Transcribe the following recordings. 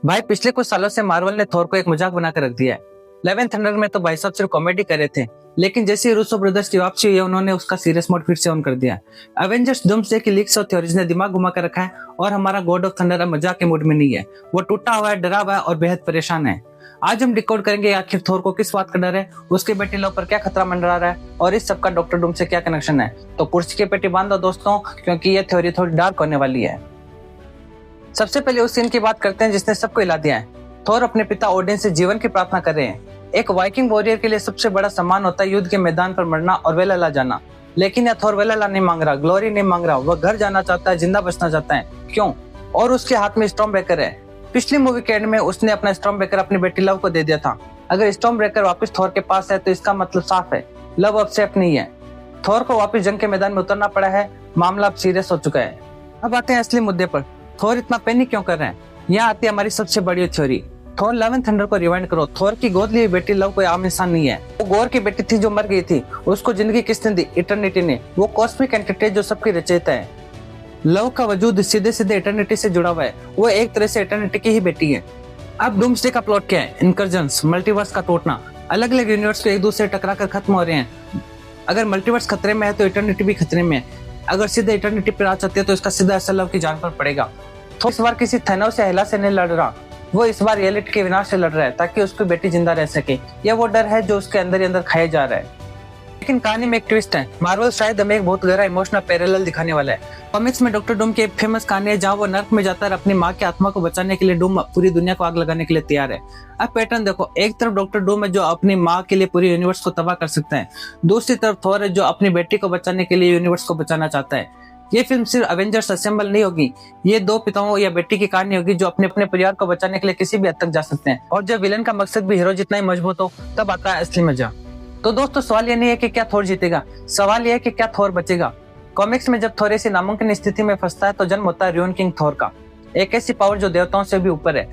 भाई पिछले कुछ सालों से मार्वल ने थॉर को एक मजाक बनाकर रख दिया है। लव एंड थंडर में तो भाई साहब सिर्फ कॉमेडी कर रहे थे, लेकिन जैसे ही रूसो ब्रदर्स की वापसी हुई है उन्होंने उसका सीरियस मोड फिर से ऑन कर दिया। एवेंजर्स डूम्सडे की लीक्स और थ्योरीज ने दिमाग घुमा कर रखा है और हमारा गॉड ऑफ थंडर अब मजाक के मूड में नहीं है। वो टूटा हुआ है, डरा हुआ है और बेहद परेशान है। आज हम डिकोड करेंगे आखिर थोर को किस बात का डर है, उसके बेटे लव पर क्या खतरा मंडरा रहा है और इस सबका डॉक्टर डूम से क्या कनेक्शन है। तो कुर्सी के पेटी बांध दो दोस्तों, क्योंकि ये थ्योरी थोड़ी डार्क होने वाली है। सबसे पहले उस सीन की बात करते हैं जिसने सबको हिला दिया है। थोर अपने पिता ओडिन से जीवन की प्रार्थना कर रहे हैं। एक वाइकिंग वॉरियर के लिए सबसे बड़ा सम्मान होता है युद्ध के मैदान पर मरना और वेलाला जाना, लेकिन यह थोर वेलाला नहीं मांग रहा, ग्लोरी नहीं मांग रहा। वह घर जाना चाहता है, जिंदा बचना चाहता है। क्यों? और उसके हाथ में स्टॉर्म ब्रेकर है। पिछली मूवी के एंड में उसने अपना स्टॉर्म ब्रेकर अपनी बेटी लव को दे दिया था। अगर स्टॉर्म ब्रेकर वापस थोर के पास है तो इसका मतलब साफ है, लव अब सेफ नहीं है। थोर को वापस जंग के मैदान में उतरना पड़ा है। मामला अब सीरियस हो चुका है। अब आते हैं असली मुद्दे पर। थोर इतना पैनिक क्यों कर रहे हैं? यहाँ आती है हमारी सबसे बड़ी theory. Thor love and thunder को रिवाइंड करो। थोर की गोद ली बेटी लव कोई आम इंसान नहीं है। वो गोर की बेटी थी जो मर गई थी। उसको जिंदगी किसने दी? इटर्निटी ने। वो कॉस्मिक एंटिटी जो सबकी रचयिता है। लव का वजूद सीधे सीधे इटर्निटी से जुड़ा हुआ है। वो एक तरह से इटर्निटी की ही बेटी है। अब डूम्सडे का प्लॉट क्या है? इनकर्जन्स, मल्टीवर्स का टूटना। अलग अलग यूनिवर्स को एक दूसरे टकरा कर खत्म हो रहे हैं। अगर मल्टीवर्स खतरे में है तो इटर्निटी भी खतरे में है। अगर सीधे इटर्निटी पर आ जाती है तो इसका सीधा असर लव की जान पर पड़ेगा। तो इस बार किसी थैनोस या हिला से नहीं लड़ रहा, वो इस बार रियलिटी के विनाश से लड़ रहा है ताकि उसकी बेटी जिंदा रह सके। यह वो डर है जो उसके अंदर ही अंदर खाया जा रहा है। लेकिन कहानी में एक ट्विस्ट है। मार्वल शायद हमें एक बहुत गहरा इमोशनल पैरेलल दिखाने वाला है। कॉमिक्स में डॉक्टर डूम की एक फेमस कहानी है जहां वो नर्क में जाता है अपनी माँ की आत्मा को बचाने के लिए। डूम पूरी दुनिया को आग लगाने के लिए तैयार है। अब पैटर्न देखो, एक तरफ डॉक्टर डूम है जो अपनी माँ के लिए पूरे यूनिवर्स को तबाह कर सकता है, दूसरी तरफ थोर है जो अपनी बेटी को बचाने के लिए यूनिवर्स को बचाना चाहता है। ये फिल्म सिर्फ एवेंजर्स असेंबल नहीं होगी, ये दो पिताओं या बेटी की कहानी होगी जो अपने अपने परिवार को बचाने के लिए किसी भी हद तक जा सकते हैं। और जब विलन का मकसद भी हीरो जितना ही मजबूत हो तब आता है असली मजा। तो दोस्तों सवाल ये नहीं है कि क्या थोर जीतेगा, सवाल ये है कि क्या थोर बचेगा। कॉमिक्स में जब थोर ऐसी नामुमकिन स्थिति में फंसता है तो जन्म होता है र्यून किंग थोर का, एक ऐसी पावर जो देवताओं से भी ऊपर है।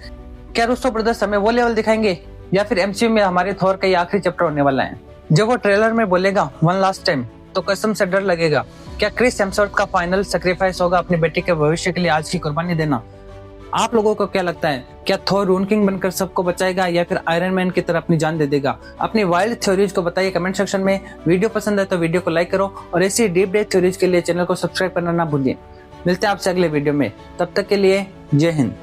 क्या रूसो ब्रदर्स हमें वो लेवल दिखाएंगे या फिर एमसीयू में हमारे थोर का ये आखिरी चैप्टर होने वाला है? जब वो ट्रेलर में बोलेगा वन लास्ट टाइम तो कसम से डर लगेगा। क्या क्रिस हेम्सवर्थ का फाइनल सैक्रिफाइस होगा अपने बेटे के भविष्य के लिए आज की कुर्बानी देना? आप लोगों को क्या लगता है, क्या थोर र्यून किंग बनकर सबको बचाएगा या फिर आयरन मैन की तरह अपनी जान दे देगा? अपनी वाइल्ड थ्योरीज को बताइए कमेंट सेक्शन में। वीडियो पसंद है तो वीडियो को लाइक करो और ऐसी डीप डेप थ्योरीज के लिए चैनल को सब्सक्राइब करना ना भूलिए। मिलते हैं आपसे अगले वीडियो में, तब तक के लिए जय हिंद।